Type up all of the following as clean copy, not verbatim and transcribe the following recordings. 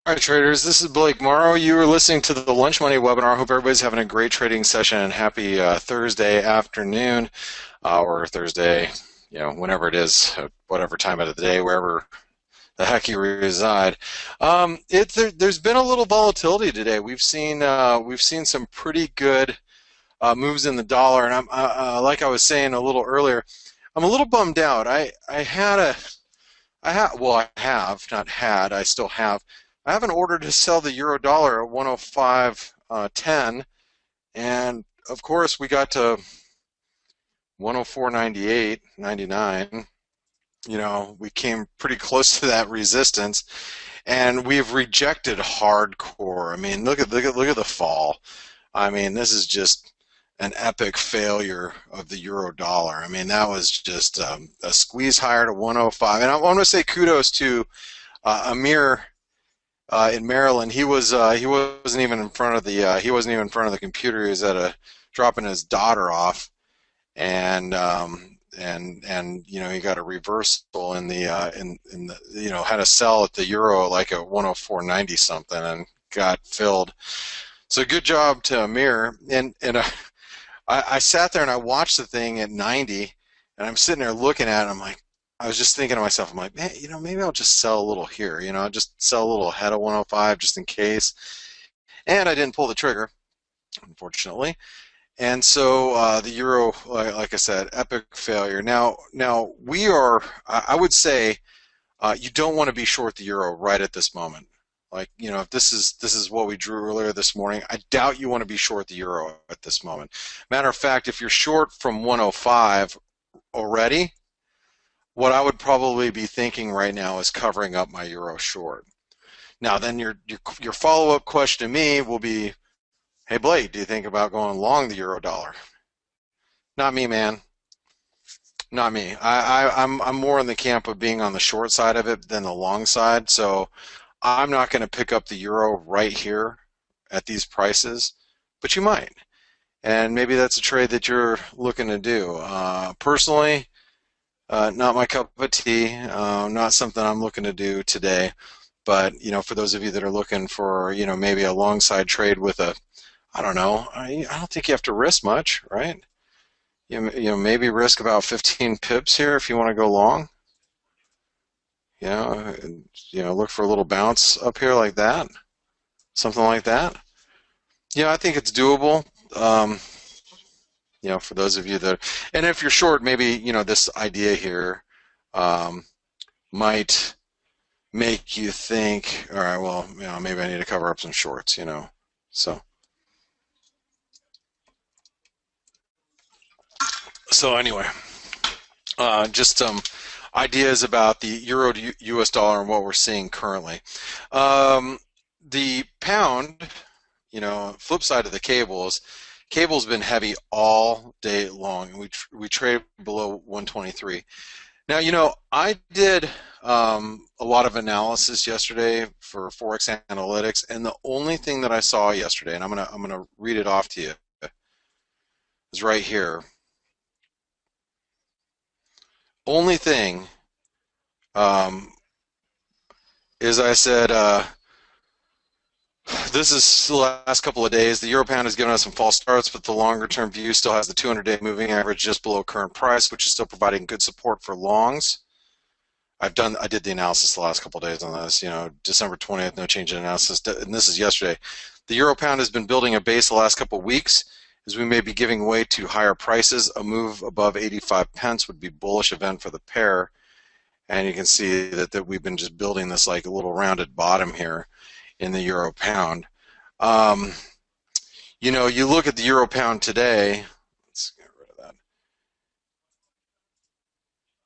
All right, traders, this is Blake Morrow. You are listening to the Lunch Money webinar. I hope everybody's having a great trading session and happy Thursday afternoon or Thursday, whenever it is, whatever time of the day, wherever the heck you reside. There's been a little volatility today. We've seen some pretty good moves in the dollar, and like I was saying a little earlier, I'm a little bummed out. I have not had. I still have. I have an order to sell the euro dollar at 105.10, and of course we got to 104.98.99. We came pretty close to that resistance, and we've rejected hardcore. I mean, look at the fall. I mean, this is just an epic failure of the euro dollar. I mean, that was just a squeeze higher to 105. And I want to say kudos to Amir in Maryland. He wasn't even in front of the computer. He was dropping his daughter off, and he got a reversal in the had a sell at the euro like at 104.90 something and got filled. So good job to Amir. And I sat there and I watched the thing at 90, and I'm sitting there looking at it. I was just thinking to myself, I'm like, man, maybe I'll just sell a little here. I'll just sell a little ahead of 105 just in case. And I didn't pull the trigger, unfortunately. And so the euro, like I said, epic failure. Now I would say you don't want to be short the euro right at this moment. Like, if this is what we drew earlier this morning, I doubt you want to be short the euro at this moment. Matter of fact, if you're short from 105 already, what I would probably be thinking right now is covering up my euro short. Now, then your follow-up question to me will be, hey Blake, do you think about going long the euro dollar? Not me, man. Not me. I'm more in the camp of being on the short side of it than the long side. So I'm not going to pick up the euro right here at these prices, but you might. And maybe that's a trade that you're looking to do. Personally, not my cup of tea, not something I'm looking to do today. But, for those of you that are looking for, maybe a long side trade with I don't know, I don't think you have to risk much, right? Maybe risk about 15 pips here if you want to go long. Look for a little bounce up here like that, something like that. I think it's doable. For those of you that, and if you're short, maybe this idea here might make you think, all right, well, maybe I need to cover up some shorts, so. So anyway, just some ideas about the euro to US dollar and what we're seeing currently. The pound, flip side of the cable's been heavy all day long. We trade below 123. Now, I did a lot of analysis yesterday for Forex Analytics, and the only thing that I saw yesterday, and I'm gonna read it off to you, is right here. Only thing is I said this is the last couple of days. The euro pound has given us some false starts, but the longer term view still has the 200-day moving average just below current price, which is still providing good support for longs. I did the analysis the last couple of days on this. December 20th, no change in analysis, and this is yesterday. The euro pound has been building a base the last couple of weeks, as we may be giving way to higher prices. A move above 85 pence would be bullish event for the pair, and you can see that we've been just building this like a little rounded bottom here in the euro pound. You look at the euro pound today. Let's get rid of that.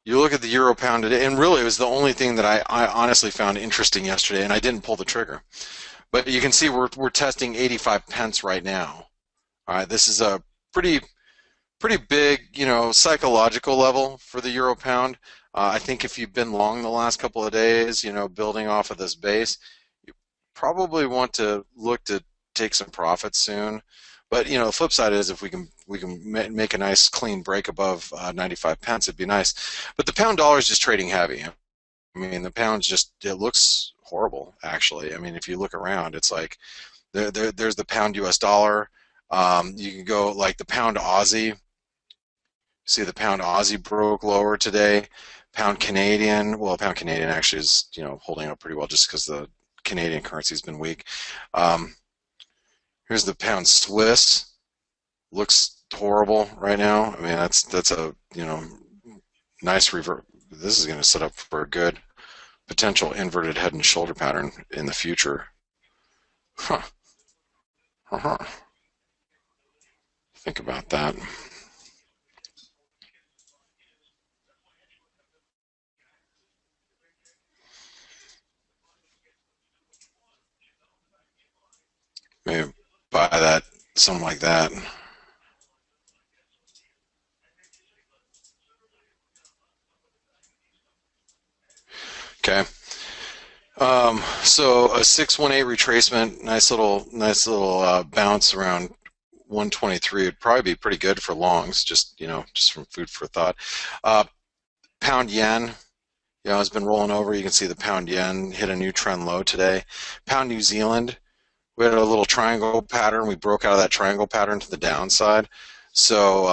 You look at the euro pound today, and really it was the only thing that I honestly found interesting yesterday, and I didn't pull the trigger. But you can see we're testing 85 pence right now. All right, this is a pretty big, psychological level for the euro pound. I think if you've been long the last couple of days, building off of this base, you probably want to look to take some profits soon. But the flip side is if we can make a nice clean break above 95 pence, it'd be nice. But the pound dollar is just trading heavy. I mean, the pound's it looks horrible, actually. I mean, if you look around, it's like there's the pound US dollar. You can go like the pound Aussie. See the pound Aussie broke lower today. Pound Canadian, well, pound Canadian actually is, holding up pretty well just because the Canadian currency's been weak. Um, Here's the pound Swiss. Looks horrible right now. I mean, that's a, nice revert. This is going to set up for a good potential inverted head and shoulder pattern in the future. Huh. Uh-huh. Think about that. Maybe buy that, something like that. Okay. So a 618 retracement, nice little bounce around 123 would probably be pretty good for longs, just from food for thought. Uh, Pound yen, has been rolling over. You can see the pound yen hit a new trend low today. Pound New Zealand, we had a little triangle pattern. We broke out of that triangle pattern to the downside. So,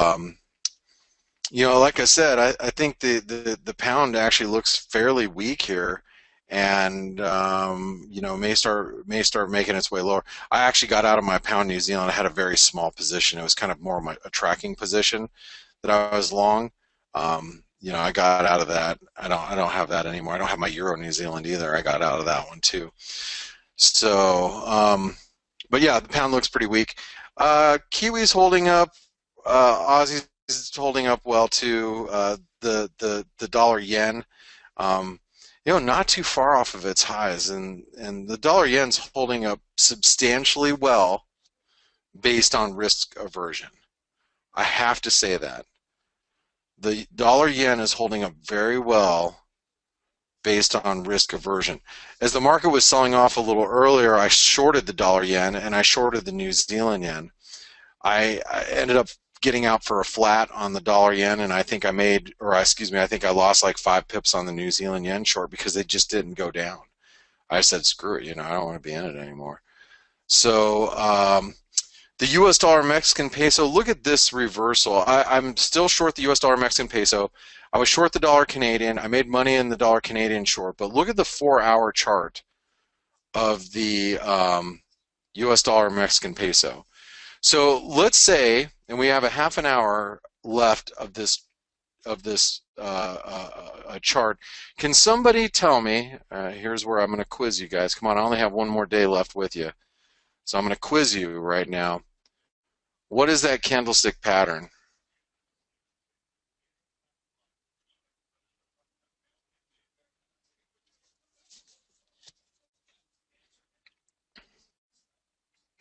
like I said, I think the pound actually looks fairly weak here, and may start making its way lower. I actually got out of my pound New Zealand. I had a very small position. It was kind of more of a tracking position that I was long. I got out of that. I don't have that anymore. I don't have my Euro New Zealand either. I got out of that one too. So, but yeah, the pound looks pretty weak. Kiwi's holding up. Aussie's holding up well too. The dollar yen, not too far off of its highs, and the dollar yen's holding up substantially well based on risk aversion. I have to say that the dollar yen is holding up very well based on risk aversion. As the market was selling off a little earlier, I shorted the dollar yen and I shorted the New Zealand yen. I ended up getting out for a flat on the dollar yen, and I think I lost like 5 pips on the New Zealand yen short because it just didn't go down. I said, screw it, I don't want to be in it anymore. So the US dollar Mexican peso, look at this reversal. I'm still short the US dollar Mexican peso. I was short the dollar Canadian. I made money in the dollar Canadian short, but look at the 4-hour chart of the US dollar Mexican peso. So let's say, and we have a half an hour left of this chart. Can somebody tell me? Here's where I'm going to quiz you guys. Come on, I only have one more day left with you, so I'm going to quiz you right now. What is that candlestick pattern?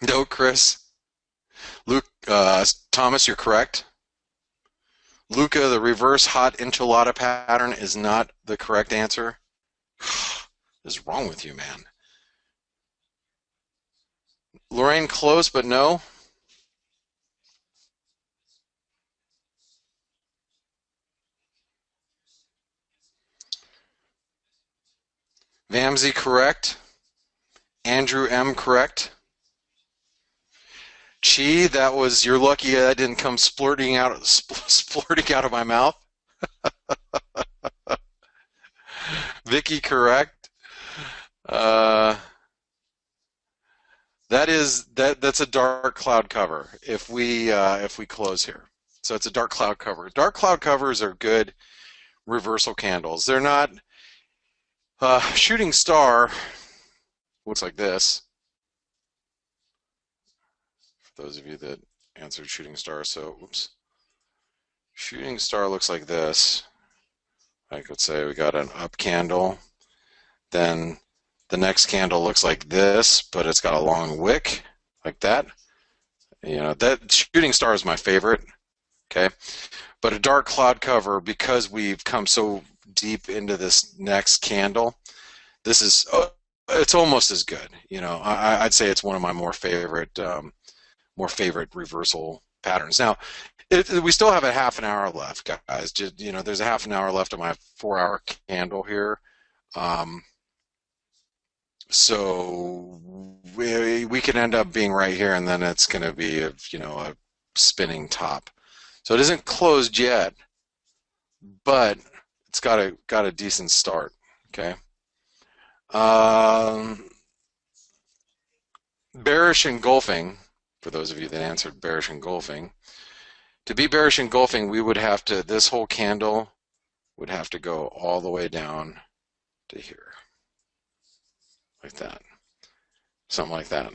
No, Chris. Luke, Thomas, you're correct. Luca, the reverse hot enchilada pattern is not the correct answer. What is wrong with you, man? Lorraine, close, but no. Vamsey, correct. Andrew M, correct. Chi, you're lucky that didn't come splurting out of my mouth. Vicky, correct. That's a dark cloud cover if we close here. So it's a dark cloud cover. Dark cloud covers are good reversal candles. They're not shooting star looks like this. For those of you that answered shooting star, so oops. Shooting star looks like this. I could say we got an up candle. Then the next candle looks like this, but it's got a long wick like that. That shooting star is my favorite. Okay, but a dark cloud cover, because we've come so deep into this next candle, this is it's almost as good. I'd say it's one of my more favorite reversal patterns. Now, we still have a half an hour left, guys. There's a half an hour left of my 4-hour candle here. So we could end up being right here, and then it's going to be a spinning top. So it isn't closed yet, but it's got a decent start. Okay. Um, Bearish engulfing, for those of you that answered bearish engulfing. To be bearish engulfing, we would have to, this whole candle would have to go all the way down to here, like that. Something like that.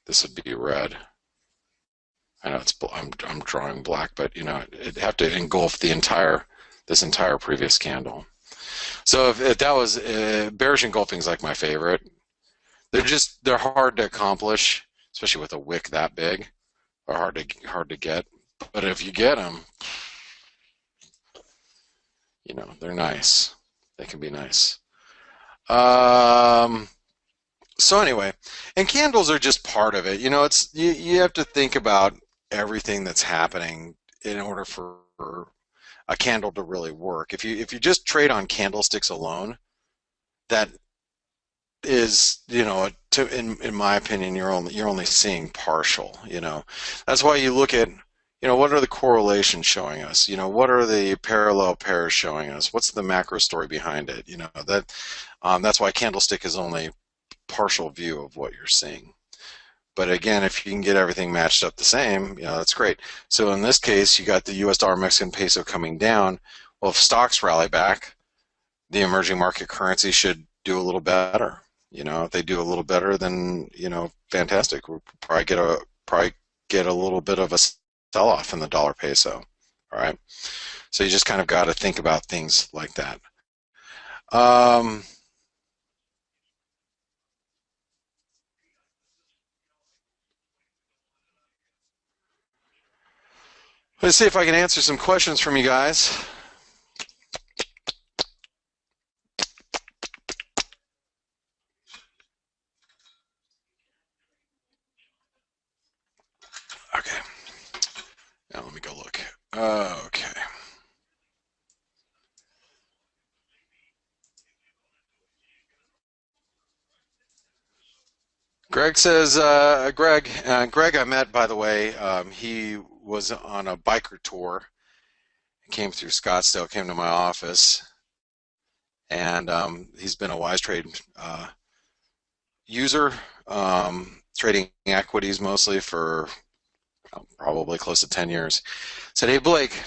This would be red. I know I'm drawing black, but it'd have to engulf this entire previous candle. So if that was bearish engulfing is like my favorite. They're hard to accomplish, especially with a wick that big. They're hard to get. But if you get them, they're nice. They can be nice. So anyway, and candles are just part of it. It's you have to think about everything that's happening in order for a candle to really work. If you just trade on candlesticks alone, that is, in my opinion, you're only seeing partial. That's why you look at, what are the correlations showing us? What are the parallel pairs showing us? What's the macro story behind it? That's why candlestick is only partial view of what you're seeing. But again, if you can get everything matched up the same, that's great. So in this case, you got the US dollar Mexican peso coming down. Well, if stocks rally back, the emerging market currency should do a little better. If they do a little better, then fantastic. We'll probably get a little bit of a sell-off in the dollar peso. All right. So you just kind of got to think about things like that. Let's see if I can answer some questions from you guys. Okay. Now let me go look. Okay. Greg says, Greg I met, by the way. He was on a biker tour. He came through Scottsdale, came to my office, and he's been a WiseTrade user, trading equities mostly for probably close to 10 years. Said, hey Blake,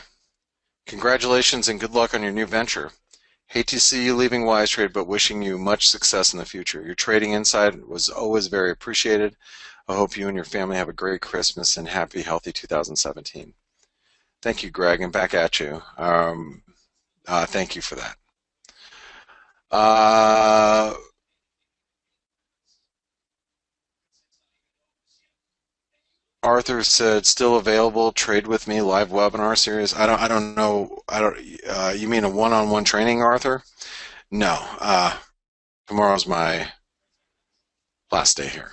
congratulations and good luck on your new venture. Hate to see you leaving WiseTrade, but wishing you much success in the future. Your trading insight was always very appreciated. I hope you and your family have a great Christmas and happy, healthy 2017. Thank you, Greg, and back at you. Thank you for that. Arthur said, still available, trade with me, live webinar series. I don't know. You mean a one-on-one training, Arthur? No. Tomorrow's my last day here.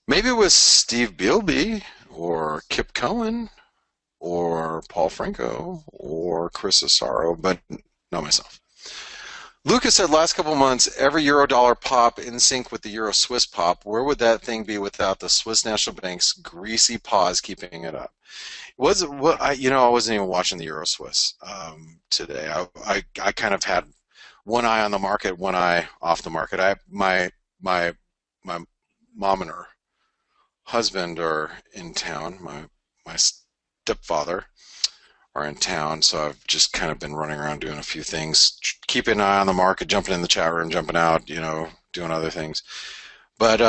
Maybe it was Steve Bilby or Kip Cohen or Paul Franco or Chris Asaro, but not myself. Lucas said, last couple months, every euro-dollar pop in sync with the euro-Swiss pop. Where would that thing be without the Swiss National Bank's greasy paws keeping it up? I wasn't even watching the euro-Swiss today. I kind of had one eye on the market, one eye off the market. My mom and her husband are in town. My stepfather are in town, so I've just kind of been running around doing a few things, keeping an eye on the market, jumping in the chat room, jumping out, doing other things. But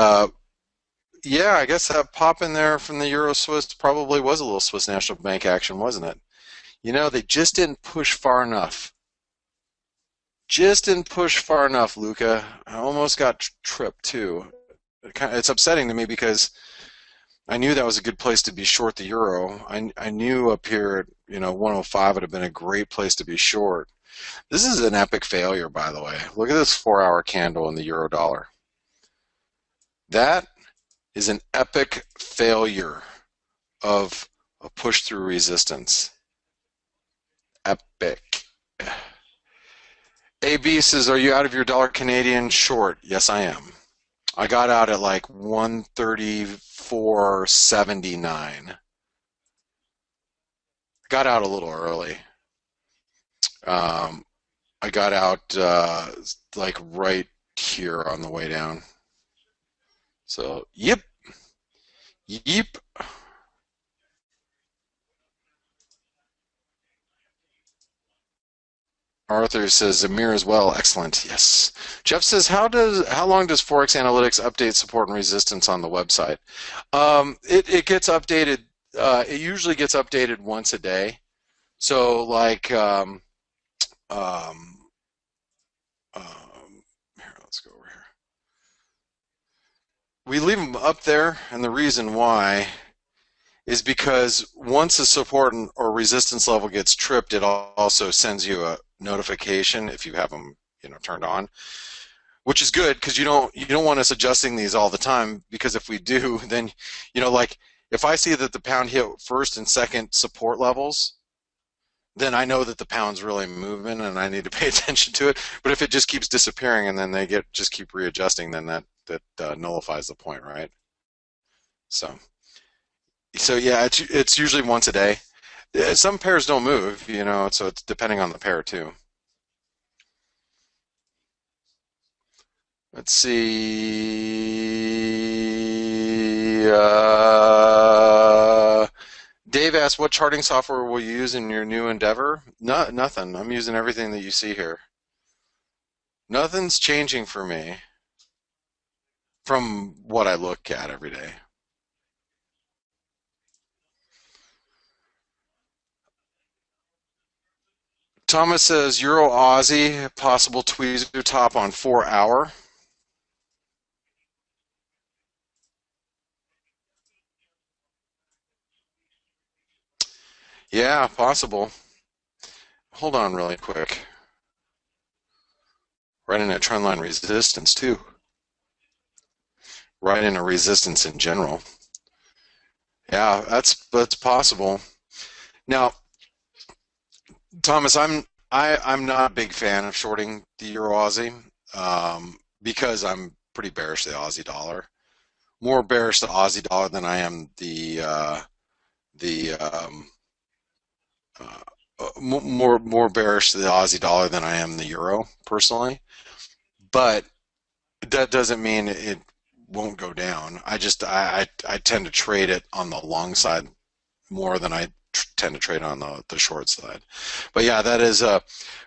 yeah, I guess that pop in there from the Euro Swiss probably was a little Swiss National Bank action, wasn't it? They just didn't push far enough. Just didn't push far enough, Luca. I almost got tripped too. It's upsetting to me because I knew that was a good place to be short the euro. I knew up here at 105 would have been a great place to be short. This is an epic failure, by the way. Look at this 4-hour candle in the euro dollar. That is an epic failure of a push through resistance. Epic. AB says, are you out of your dollar Canadian short? Yes, I am. I got out at like 134.79. Got out a little early. Um, I got out like right here on the way down. So, yep, yep. Arthur says Amir as well. Excellent. Yes. Jeff says, how long does Forex Analytics update support and resistance on the website? It gets updated. It usually gets updated once a day. So like um, here, let's go over here. We leave them up there, and the reason why is because once a support or resistance level gets tripped, it also sends you a notification if you have them, turned on, which is good because you don't want us adjusting these all the time, because if we do, then like if I see that the pound hit first and second support levels, then I know that the pound's really moving and I need to pay attention to it. But if it just keeps disappearing and then they just keep readjusting, then that nullifies the point, right? So yeah, it's usually once a day. Some pairs don't move, so it's depending on the pair too. Let's see. Dave asked, what charting software will you use in your new endeavor? Nothing. I'm using everything that you see here. Nothing's changing for me from what I look at every day. Thomas says, Euro Aussie, possible tweezer top on 4 hour. Yeah, possible. Hold on really quick. Right in a trendline resistance too. Right in a resistance in general. Yeah, that's possible. Now, Thomas, I'm not a big fan of shorting the Euro Aussie because I'm pretty bearish the Aussie dollar. More bearish the Aussie dollar than I am the more bearish the Aussie dollar than I am the euro personally. But that doesn't mean it won't go down. I tend to trade it on the long side more than I tend to trade on the short side. But yeah, that is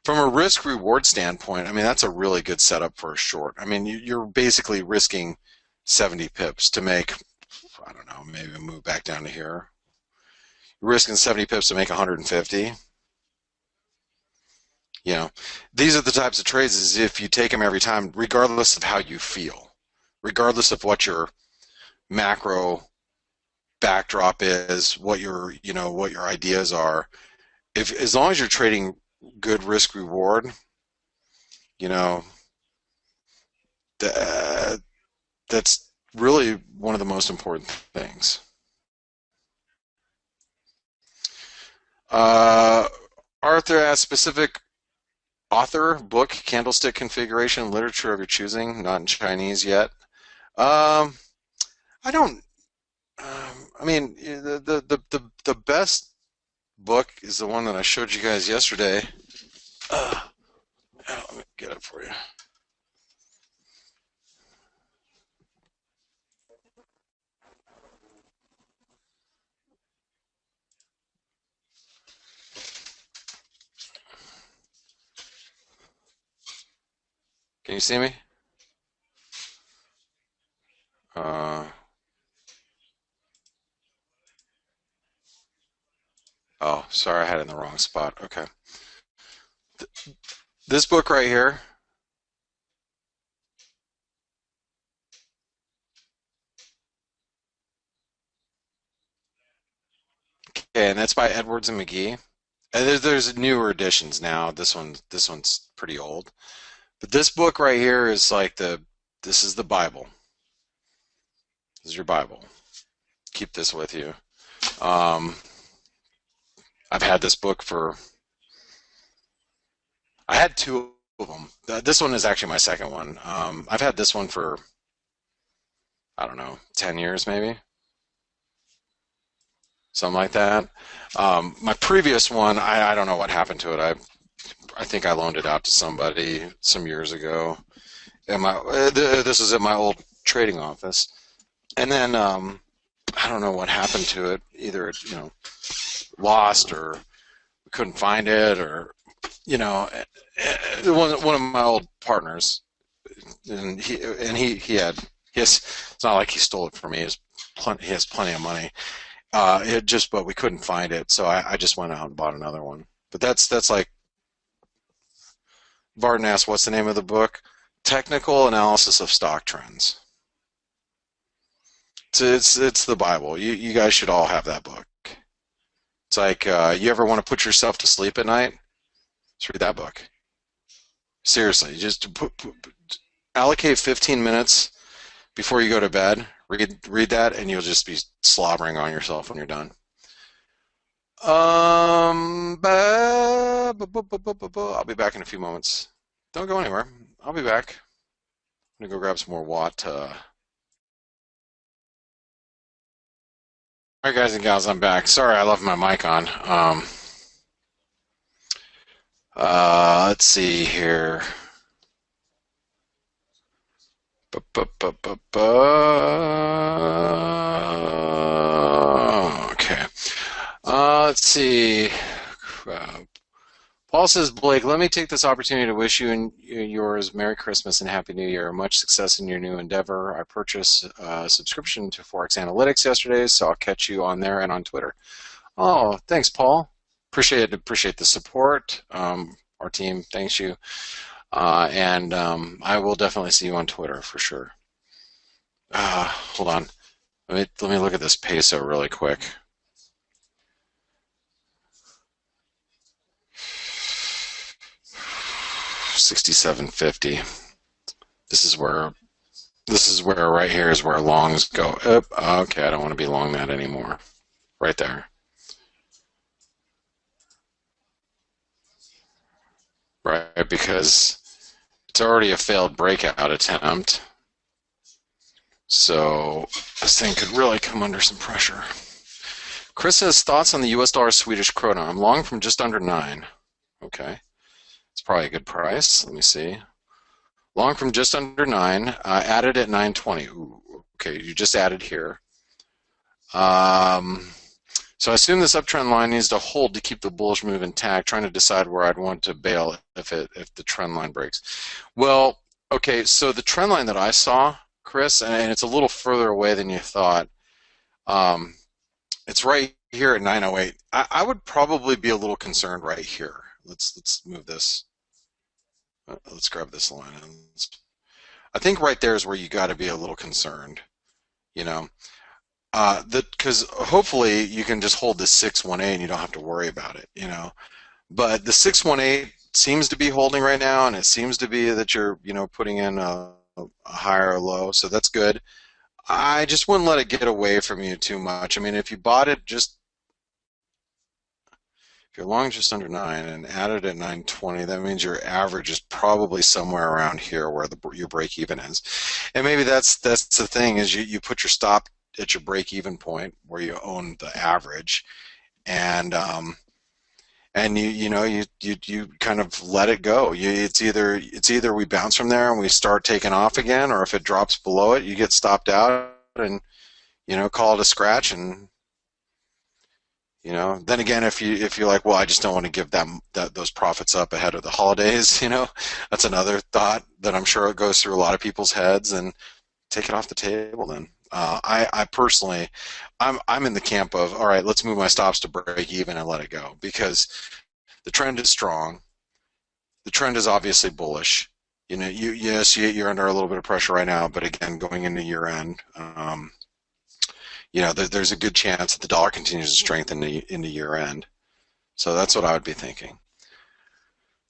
from a risk reward standpoint. I mean, that's a really good setup for a short. I mean, you're basically risking 70 pips to make, I don't know, maybe move back down to here. You're risking 70 pips to make 150. These are the types of trades as if you take them every time, regardless of how you feel, regardless of what your macro backdrop is, what your ideas are. If as long as you're trading good risk reward, you know, that's really one of the most important things. Arthur asks, specific author, book, candlestick configuration, literature of your choosing, not in Chinese yet. I don't. I mean, the best book is the one that I showed you guys yesterday. Let me get it for you. Can you see me? Oh, sorry, I had it in the wrong spot. Okay. This book right here. Okay, and that's by Edwards and McGee. And there's newer editions now. This one's pretty old. But this book right here is like this is the Bible. This is your Bible. Keep this with you. I've had this book I had two of them. This one is actually my second one. I've had this one for, I don't know, 10 years maybe, something like that. My previous one, I don't know what happened to it. I think I loaned it out to somebody some years ago. This is at my old trading office. And then I don't know what happened to it. Either it, lost, or we couldn't find it, or one of my old partners, and it's not like he stole it from me. He has plenty of money. But we couldn't find it, so I just went out and bought another one. But that's like, Barton asked, what's the name of the book? Technical Analysis of Stock Trends. It's the Bible. You guys should all have that book. It's like, you ever want to put yourself to sleep at night? Just read that book. Seriously, just allocate 15 minutes before you go to bed. Read that, and you'll just be slobbering on yourself when you're done. I'll be back in a few moments. Don't go anywhere. I'll be back. I'm gonna go grab some more Watt. All right, guys and gals, I'm back. Sorry, I left my mic on. Let's see here. Okay. Let's see. Paul says, Blake, let me take this opportunity to wish you and yours Merry Christmas and Happy New Year. Much success in your new endeavor. I purchased a subscription to Forex Analytics yesterday, so I'll catch you on there and on Twitter. Oh, thanks, Paul. Appreciate the support. Our team thanks you. And I will definitely see you on Twitter for sure. Hold on. Let me look at this peso really quick. $67.50. This is where right here is where longs go. Okay, I don't want to be long that anymore. Right there. Right, because it's already a failed breakout attempt. So this thing could really come under some pressure. Chris has thoughts on the US dollar Swedish krona. I'm long from just under 9. Okay. It's probably a good price. Let me see. Long from just under 9. Added at 920. Ooh, okay, you just added here. So I assume this uptrend line needs to hold to keep the bullish move intact, trying to decide where I'd want to bail if the trend line breaks. Well, okay, so the trend line that I saw, Chris, and it's a little further away than you thought, it's right here at 908. I would probably be a little concerned right here. Let's move this. Let's grab this line. I think right there is where you got to be a little concerned, because hopefully you can just hold the 618 and you don't have to worry about it, But the 618 seems to be holding right now, and it seems to be that you're, putting in a higher low, so that's good. I just wouldn't let it get away from you too much. I mean, if you bought it if you're long just under 9 and added at 920, that means your average is probably somewhere around here where your break even is. And maybe that's the thing, is you put your stop at your break even point where you own the average, and you kind of let it go. It's either we bounce from there and we start taking off again, or if it drops below it, you get stopped out and call it a scratch. And then again, if you're like, well, I just don't want to give those profits up ahead of the holidays, that's another thought that I'm sure it goes through a lot of people's heads, and take it off the table then. I personally, I'm in the camp of, all right, let's move my stops to break even and let it go, because the trend is strong. The trend is obviously bullish. You're under a little bit of pressure right now, but again, going into year end, there's a good chance that the dollar continues to strengthen into year end. So that's what I would be thinking.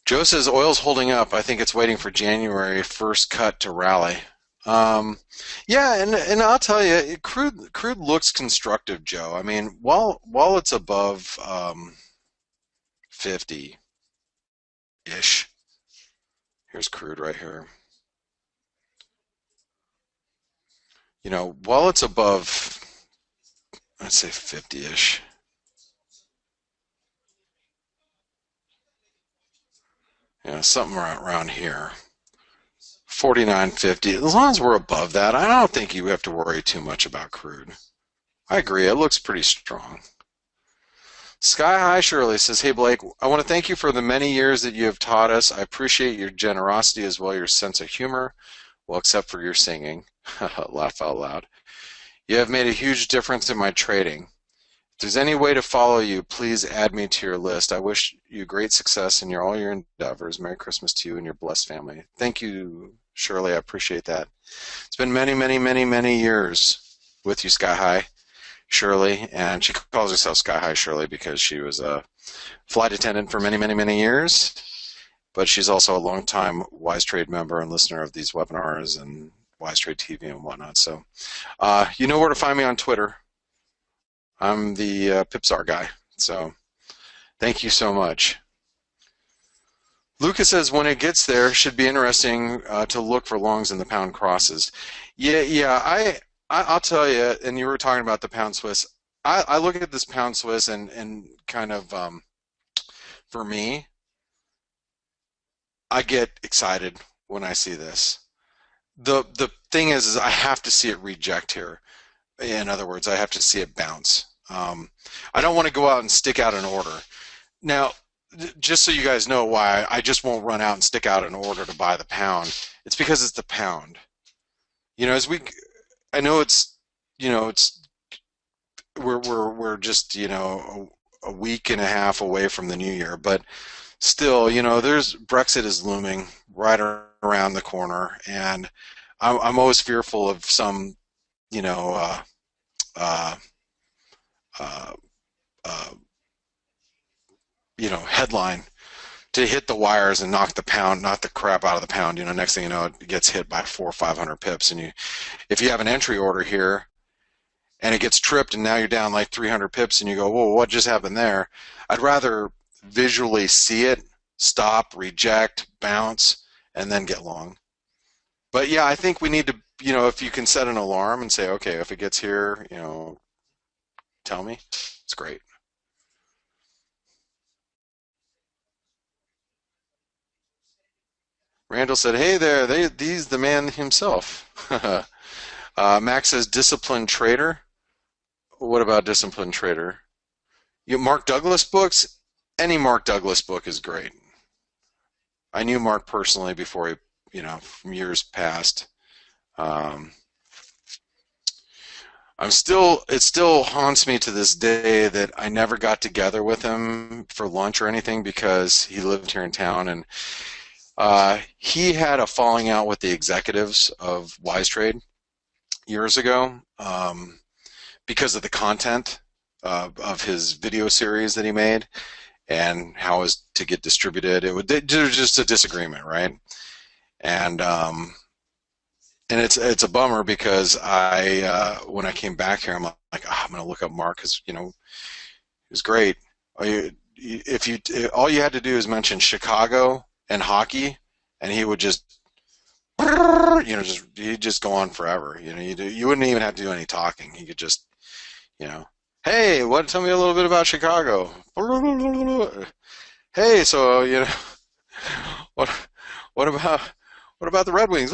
Joe says oil's holding up. I think it's waiting for January first cut to rally. Yeah, and I'll tell you, crude looks constructive, Joe. I mean, while it's above 50-ish, Here's crude right here. You know, while it's above, let's say 50-ish, something around here. 49.50. As long as we're above that, I don't think you have to worry too much about crude. I agree. It looks pretty strong. Sky High Shirley says, "Hey Blake, I want to thank you for the many years that you have taught us. I appreciate your generosity as well as your sense of humor. Well, except for your singing." Laugh out loud. "You have made a huge difference in my trading. If there's any way to follow you, please add me to your list. I wish you great success in all your endeavors. Merry Christmas to you and your blessed family." Thank you, Shirley. I appreciate that. It's been many, many, many, many years with you, Sky High Shirley, and she calls herself Sky High Shirley because she was a flight attendant for many, many, many years. But she's also a longtime Wise Trade member and listener of these webinars and Wise Trade TV and whatnot. So you know where to find me on Twitter. I'm the Pipsar guy. So thank you so much. Lucas says, when it gets there, it should be interesting to look for longs in the pound crosses. Yeah. I'll tell you, and you were talking about the pound Swiss. I look at this pound Swiss and kind of, for me, I get excited when I see this. The thing is I have to see it reject here. In other words, I have to see it bounce. I don't want to go out and stick out an order. Now, just so you guys know why I just won't run out and stick out an order to buy the pound, it's because it's the pound. You know, I know we're just a week and a half away from the new year, but still, there's Brexit is looming right around the corner, and I'm always fearful of some, you know, uh, uh, uh, headline to hit the wires and knock the crap out of the pound. Next thing you know, it gets hit by 400 or 500 pips, and if you have an entry order here and it gets tripped and now you're down like 300 pips and you go, whoa, what just happened there? I'd rather visually see it, stop, reject, bounce, and then get long. But yeah, I think we need to, if you can set an alarm and say, okay, if it gets here, tell me, it's great. Randall said, hey there, he's the man himself. Max says, disciplined trader. What about disciplined trader? Mark Douglas books? Any Mark Douglas book is great. I knew Mark personally before from years past. It still haunts me to this day that I never got together with him for lunch or anything because he lived here in town, and he had a falling out with the executives of WiseTrade years ago because of the content of his video series that he made and how it was to get distributed. It was just a disagreement, right? And it's a bummer because when I came back here, I'm like, I'm gonna look up Mark because he was great. All you had to do is mention Chicago and hockey, and he would just he'd just go on forever. You wouldn't even have to do any talking. He could just hey, tell me a little bit about Chicago. Hey, so what what about the Red Wings?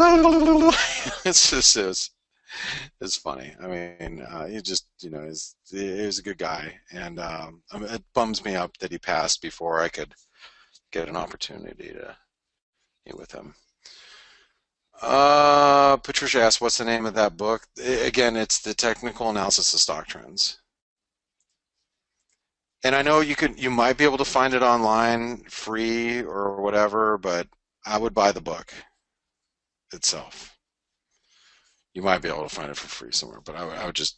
It's funny. I mean, he just he was a good guy, and it bums me up that he passed before I could get an opportunity to meet with him. Patricia asked, "What's the name of that book?" Again, it's the Technical Analysis of Stock Trends. And I know you might be able to find it online free or whatever, but I would buy the book itself. You might be able to find it for free somewhere, but I would just.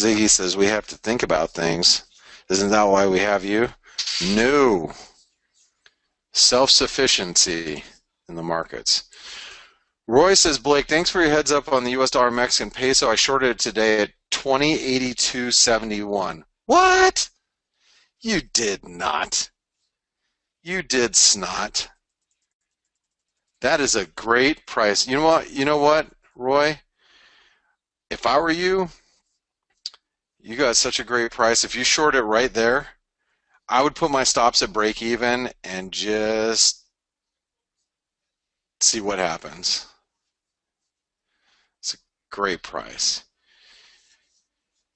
Ziggy says we have to think about things. Isn't that why we have you? No. Self-sufficiency in the markets. Roy says, Blake, thanks for your heads up on the US dollar Mexican peso. I shorted it today at 20.8271. What? You did not. You did snot. That is a great price. You know what? You know what, Roy? If I were you, you got such a great price. If you short it right there, I would put my stops at break even and just see what happens. It's a great price.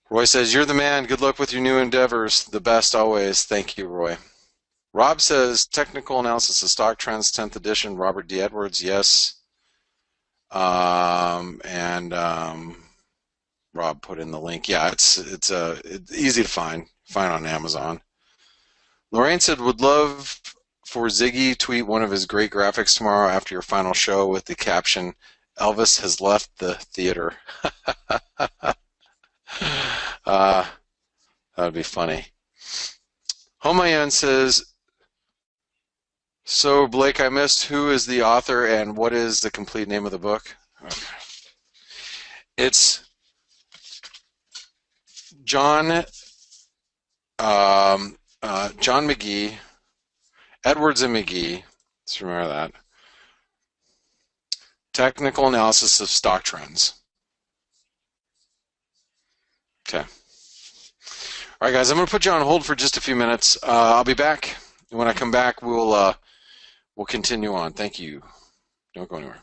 Roy says, you're the man. Good luck with your new endeavors. The best always. Thank you, Roy. Rob says, technical analysis of stock trends, 10th edition. Robert D. Edwards, yes. Rob put in the link. Yeah, it's easy to find on Amazon. Lorraine said, would love for Ziggy tweet one of his great graphics tomorrow after your final show with the caption, Elvis has left the theater. That would be funny. Homayan says, so Blake, I missed who is the author and what is the complete name of the book? Okay. It's John McGee, Edwards and McGee. Let's remember that. Technical analysis of stock trends. Okay. All right, guys, I'm going to put you on hold for just a few minutes. I'll be back. When I come back, we'll continue on. Thank you. Don't go anywhere.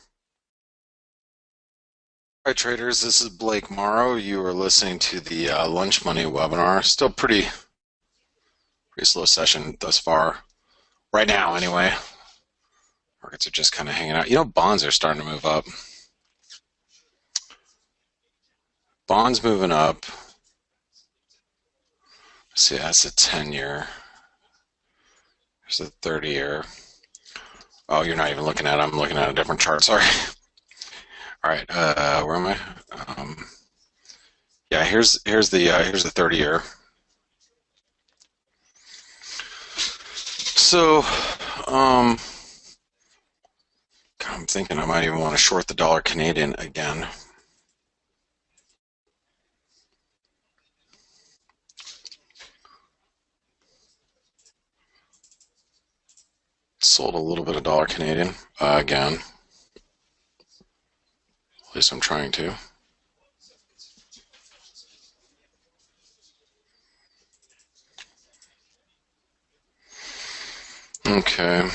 All right, traders, this is Blake Morrow. You are listening to the Lunch Money webinar. Still pretty slow session thus far. Right now, anyway. Markets are just kind of hanging out. You know, bonds are starting to move up. Bonds moving up. See, that's a 10-year. There's a 30-year. Oh, you're not even looking at it. I'm looking at a different chart. Sorry. All right, where am I? Yeah, here's the 30-year. So, God, I'm thinking I might even want to short the dollar Canadian again. Sold a little bit of dollar Canadian again. At least I'm trying to. Okay.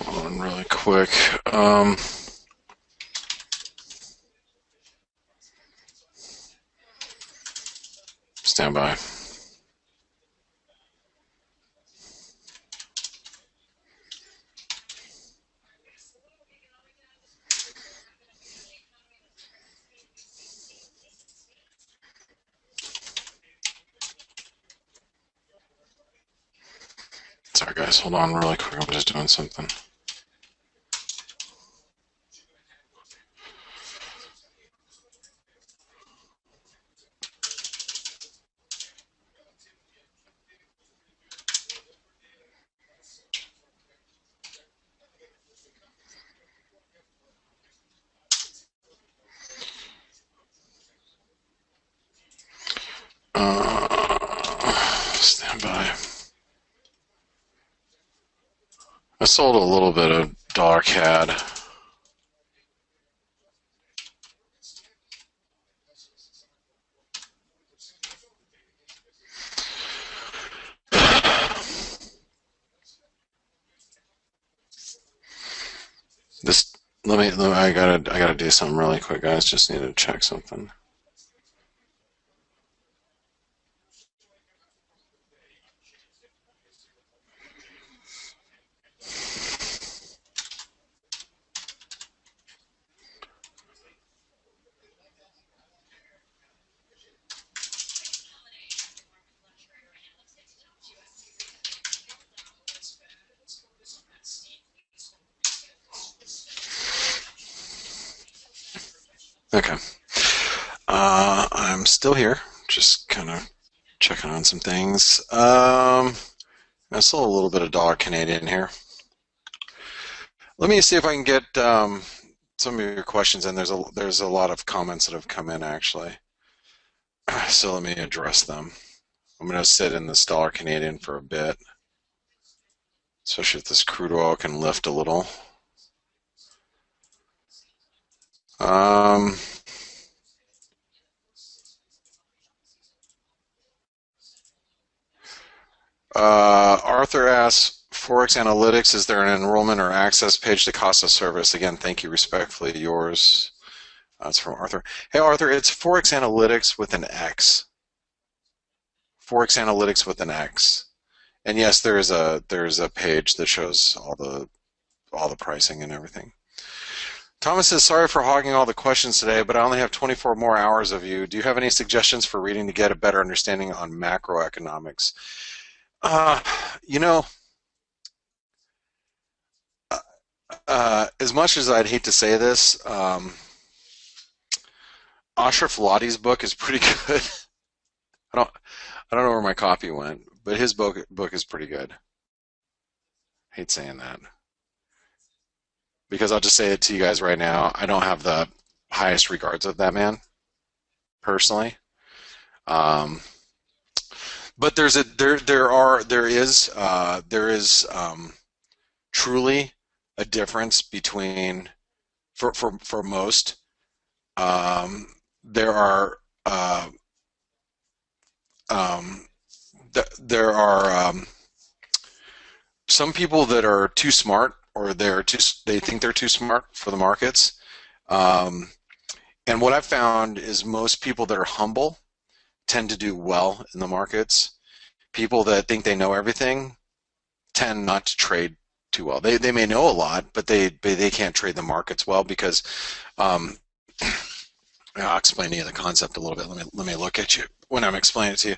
Hold on really quick. Stand by. Sorry guys, hold on really quick. I'm just doing something. Stand by. I sold a little bit of dollar CAD. This I gotta do something really quick, guys. Just need to check something. Okay. I'm still here, just kind of checking on some things. I saw a little bit of dollar Canadian here. Let me see if I can get some of your questions in. There's a lot of comments that have come in actually, so let me address them. I'm going to sit in this dollar Canadian for a bit, especially if this crude oil can lift a little. Um, Arthur asks, Forex Analytics, is there an enrollment or access page to cost of service? Again, thank you respectfully, yours. That's from Arthur. Hey, Arthur, it's Forex Analytics with an X. Forex Analytics with an X. And yes, there's a page that shows all the pricing and everything. Thomas says, sorry for hogging all the questions today, but I only have 24 more hours of you. Do you have any suggestions for reading to get a better understanding on macroeconomics? Uh, you know, as much as I'd hate to say this, Ashraf Lotti's book is pretty good. I don't I don't know where my copy went, but his book is pretty good. I hate saying that because I'll just say it to you guys right now. I don't have the highest regards of that man personally. Um, but there is truly a difference between for most. There are um, there are some people that are too smart, or they think they're too smart for the markets. Um, and what I've found is most people that are humble tend to do well in the markets. People that think they know everything tend not to trade too well. They may know a lot, but they can't trade the markets well because um, I'll explain to you the concept a little bit. Let me look at you when I'm explaining it to you.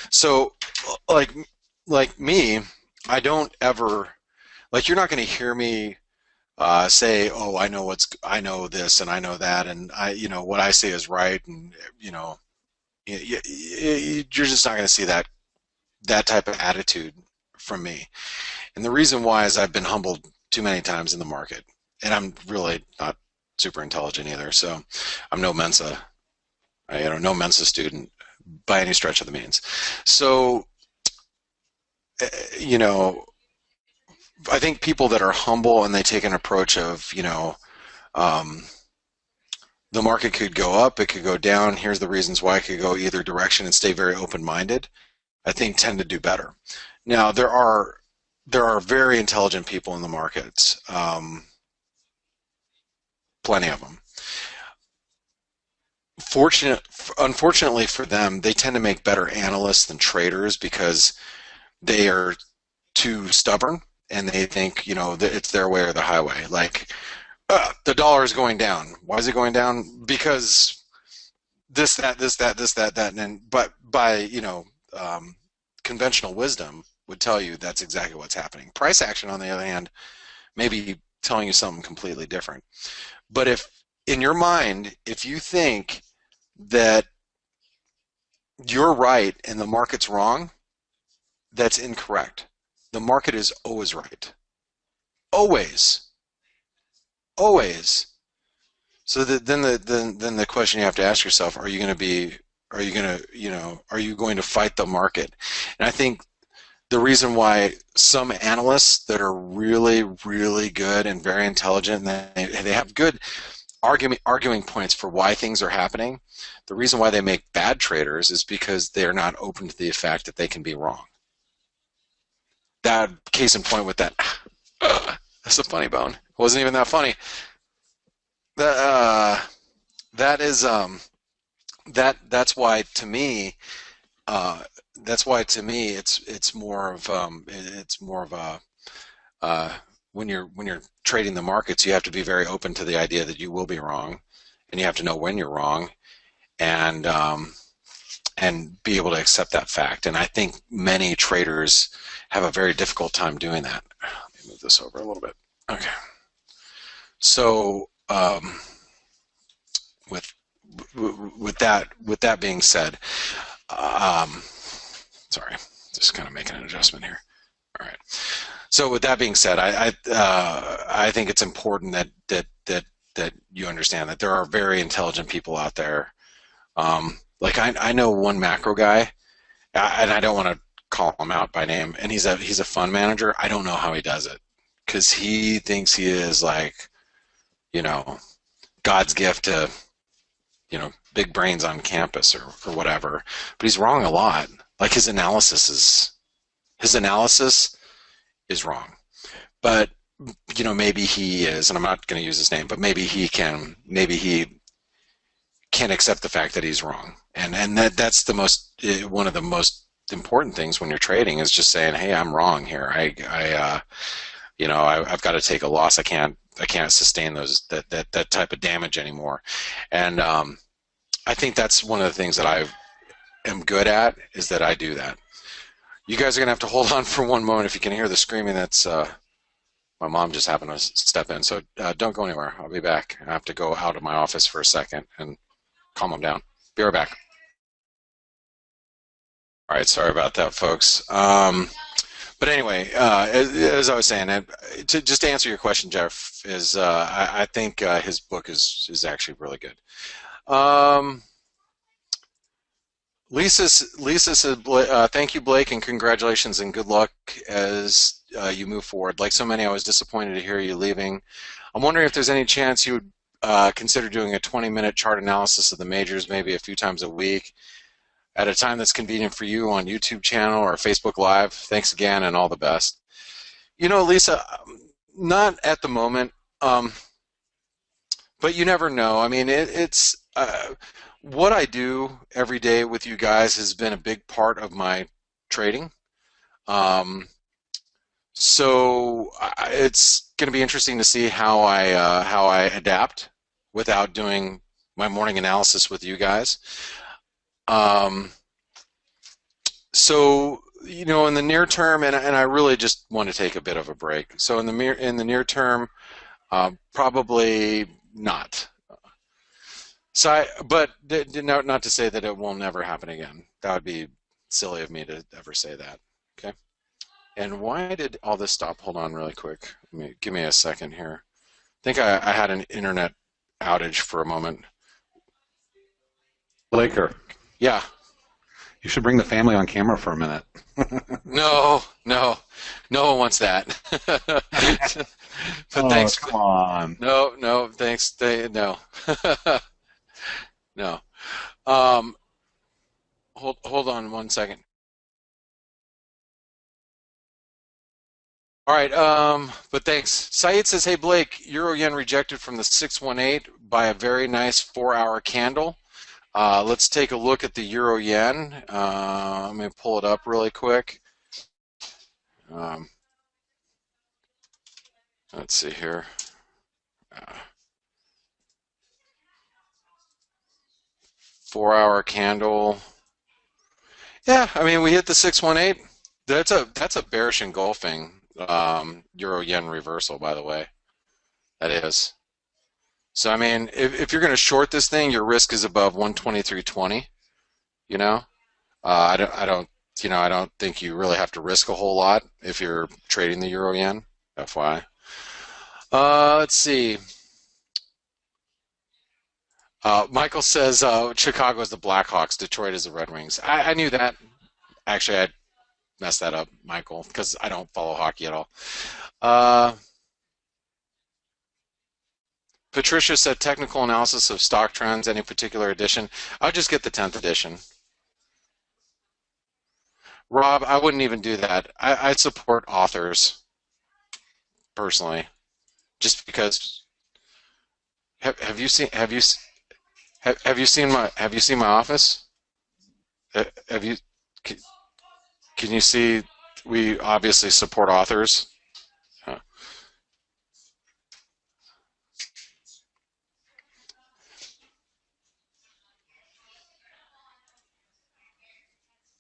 So, like me, I don't ever you're not going to hear me say, "Oh, I know this and I know that, and what I say is right," and you're just not going to see that type of attitude from me. And the reason why is I've been humbled too many times in the market, and I'm really not super intelligent either. So I'm no Mensa, no Mensa student by any stretch of the means. So uh, you know, I think people that are humble and they take an approach of, um, the market could go up, it could go down. Here's the reasons why it could go either direction and stay very open-minded. I think tend to do better. Now there are very intelligent people in the markets, plenty of them. Unfortunately for them, they tend to make better analysts than traders because they are too stubborn and they think that it's their way or the highway. Like the dollar is going down. Why is it going down? Because this, that, and but by conventional wisdom would tell you that's exactly what's happening. Price action, on the other hand, may be telling you something completely different. But if in your mind, if you think that you're right and the market's wrong, that's incorrect. The market is always right. Always. Always. So then the question you have to ask yourself, are you going to fight the market? And I think the reason why some analysts that are really, really good and very intelligent, and they have good arguing points for why things are happening, the reason why they make bad traders is because they're not open to the fact that they can be wrong. That case in point with that, that's a funny bone. It wasn't even that funny. That that is that's why to me it's more of a when you're trading the markets, you have to be very open to the idea that you will be wrong, and you have to know when you're wrong, and be able to accept that fact. And I think many traders have a very difficult time doing that. Let me move this over a little bit. Okay. So with with that being said, um, sorry, just kind of making an adjustment here. All right. So with that being said, I think it's important that you understand that there are very intelligent people out there. Like I know one macro guy, and I don't want to call him out by name, and he's a fund manager. I don't know how he does it because he thinks he is like, you know, God's gift to, big brains on campus or whatever. But he's wrong a lot. Like his analysis is wrong. But maybe he is, and I'm not going to use his name, but maybe he can accept the fact that he's wrong. And that's one of the most important things when you're trading is just saying, hey, I'm wrong here. I've got to take a loss. I can't sustain that type of damage anymore. And I think that's one of the things that I am good at, is that I do that. You guys are going to have to hold on for one moment. If you can hear the screaming, that's my mom just happened to step in. So don't go anywhere. I'll be back. I have to go out of my office for a second and calm them down. Be right back. All right, sorry about that, folks. But anyway, as I was saying, just to answer your question, Jeff, is I think his book is actually really good. Lisa said, thank you, Blake, and congratulations and good luck as you move forward. Like so many, I was disappointed to hear you leaving. I'm wondering if there's any chance you would consider doing a 20-minute chart analysis of the majors, maybe a few times a week, at a time that's convenient for you on YouTube channel or Facebook Live. Thanks again, and all the best. Lisa, not at the moment, but you never know. I mean, it's what I do every day with you guys has been a big part of my trading. So it's going to be interesting to see how I adapt without doing my morning analysis with you guys. So in the near term, and I really just want to take a bit of a break. So in the near term, probably not. So, but not to say that it will never happen again. That would be silly of me to ever say that. Okay. And why did all this stop? Hold on, really quick. Give me a second here. I think I had an internet outage for a moment. Blaker, Yeah. you should bring the family on camera for a minute. No one wants that. But thanks. Come on. No, thanks. No. No. Hold on one second. All right, but thanks. Saeed says, hey, Blake, Euro Yen rejected from the 618 by a very nice 4-hour candle. Let's take a look at the Euro Yen. Let me pull it up really quick. Let's see here. 4-hour candle. Yeah, I mean, we hit the 618. That's a bearish engulfing Euro Yen reversal, by the way. That is. So I mean, if you're going to short this thing, your risk is above 123.20. I don't think you really have to risk a whole lot if you're trading the Euro Yen. FYI. Let's see. Michael says Chicago is the Blackhawks, Detroit is the Red Wings. I knew that. Actually, I messed that up, Michael, because I don't follow hockey at all. Patricia said technical analysis of stock trends, any particular edition. I'll just get the 10th edition. Rob, I wouldn't even do that. I'd support authors personally, just because. Have you seen my office? Have you? Can you see? We obviously support authors.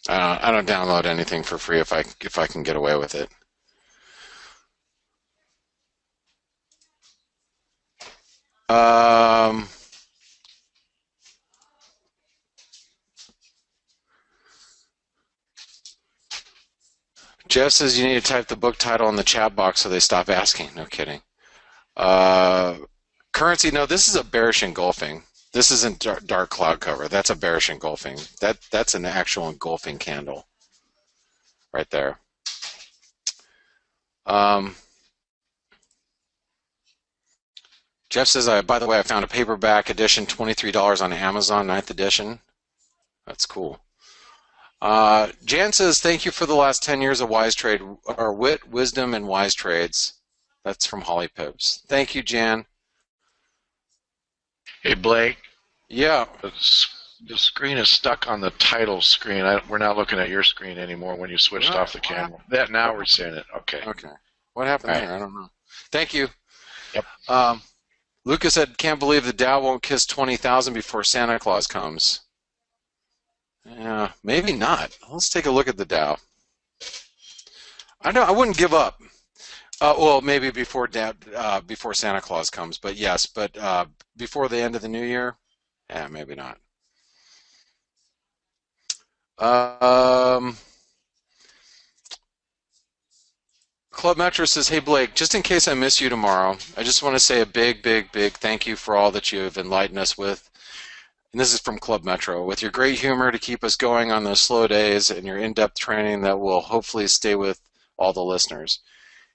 I don't download anything for free if I can get away with it. Jeff says you need to type the book title in the chat box so they stop asking. No kidding. Currency, no, this is a bearish engulfing. This isn't dark cloud cover. That's a bearish engulfing. That's an actual engulfing candle right there. Jeff says, by the way, I found a paperback edition, $23 on Amazon, 9th edition. That's cool. Jan says, thank you for the last 10 years of wise trade, or wit, wisdom, and wise trades. That's from Holly Pibbs. Thank you, Jan. Hey, Blake. Yeah. The screen is stuck on the title screen. We're not looking at your screen anymore when you switched off the camera. Now we're seeing it. Okay. Okay. What happened there? I don't know. Thank you. Yep. Lucas said, can't believe the Dow won't kiss 20,000 before Santa Claus comes. Yeah, maybe not. Let's take a look at the Dow. I wouldn't give up. Well, maybe before Santa Claus comes, but yes, but before the end of the new year, yeah, maybe not. Club Metro says, hey Blake, just in case I miss you tomorrow, I just want to say a big, big, big thank you for all that you have enlightened us with. And this is from Club Metro. With your great humor to keep us going on those slow days and your in-depth training that will hopefully stay with all the listeners.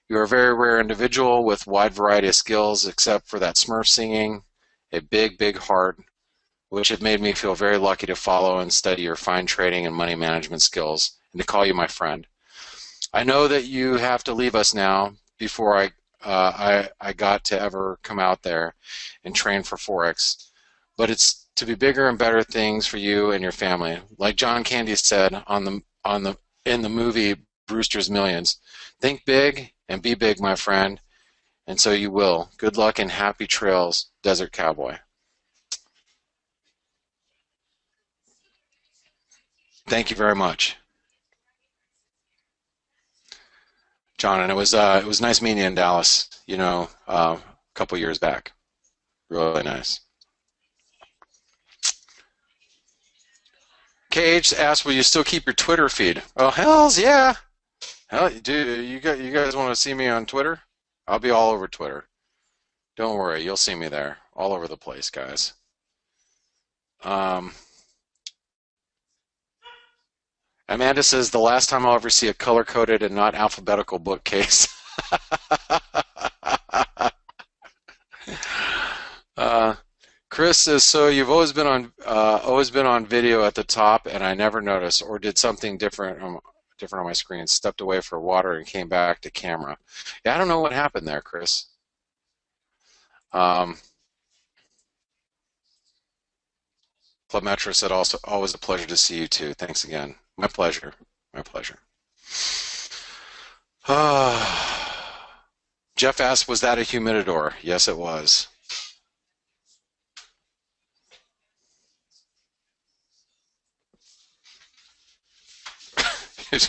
You are a very rare individual with wide variety of skills, except for that Smurf singing, a big, big heart, which have made me feel very lucky to follow and study your fine trading and money management skills, and to call you my friend. I know that you have to leave us now before I got to ever come out there and train for Forex, but it's to be bigger and better things for you and your family. Like John Candy said in the movie Brewster's Millions, think big and be big, my friend, and so you will. Good luck and happy trails, Desert Cowboy. Thank you very much, John. And it was nice meeting you in Dallas. You know, a couple years back. Really nice. KH asked, will you still keep your Twitter feed? Oh, hells yeah. Hell, dude, you guys want to see me on Twitter? I'll be all over Twitter. Don't worry, you'll see me there. All over the place, guys. Amanda says, the last time I'll ever see a color-coded and not alphabetical bookcase. Chris says, so you've always been on video at the top, and I never noticed, or did something different on my screen. Stepped away for water and came back to camera. Yeah, I don't know what happened there, Chris. Club Metro said, also always a pleasure to see you too. Thanks again. My pleasure. My pleasure. Jeff asked, was that a humidor? Yes, it was.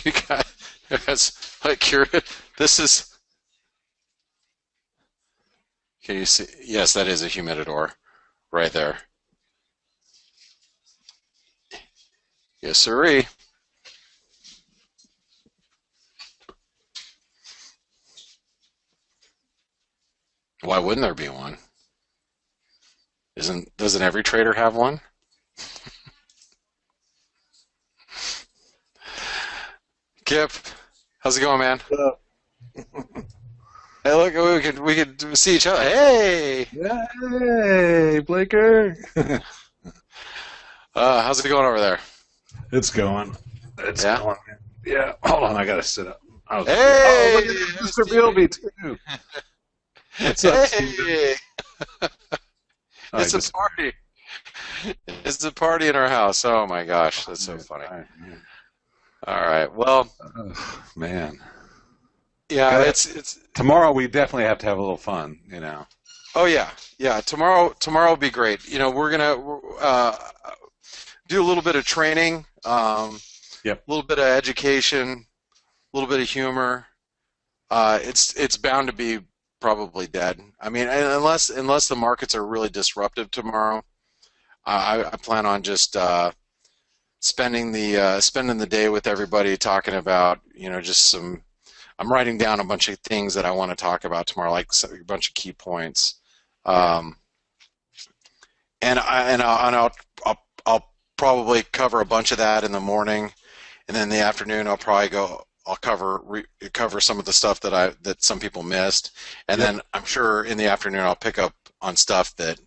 You guys, like, curious. This is. Can you see? Yes, that is a humidor, right there. Yes, sirree. Why wouldn't there be one? Doesn't every trader have one? Kip, how's it going, man? Hey, look, we could see each other. Hey! Hey, Blaker! How's it going over there? It's going. It's Yeah? going. Yeah, hold on, I gotta sit up. Hey! Oh, look at Mr. Bilby, too. What's up, Steven? Hey! Oh, It's a party. It's a party in our house. Oh my gosh, that's so funny. All right, well, Oh, man. yeah, it's. Tomorrow we definitely have to have a little fun, you know. Oh yeah, yeah. Tomorrow will be great. You know, we're gonna do a little bit of training, Yep. a little bit of education, a little bit of humor. It's bound to be probably dead. I mean, unless the markets are really disruptive tomorrow, I plan on just spending the day with everybody, talking about, just some. I'm writing down a bunch of things that I want to talk about tomorrow, like a bunch of key points. And I'll probably cover a bunch of that in the morning, and then in the afternoon I'll cover some of the stuff that some people missed, and then I'm sure in the afternoon I'll pick up on stuff that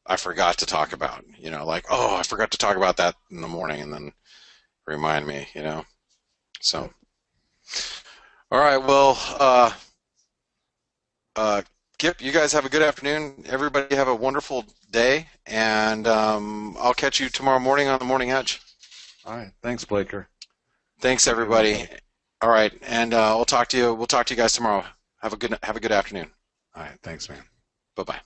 I forgot to talk about. Like, oh, I forgot to talk about that in the morning, and then remind me. So. All right. Well, Kip, you guys have a good afternoon. Everybody have a wonderful day, and I'll catch you tomorrow morning on the Morning Edge. All right. Thanks, Blaker. Thanks, everybody. All right, and we'll talk to you guys tomorrow. Have a good afternoon. All right. Thanks, man. Bye-bye.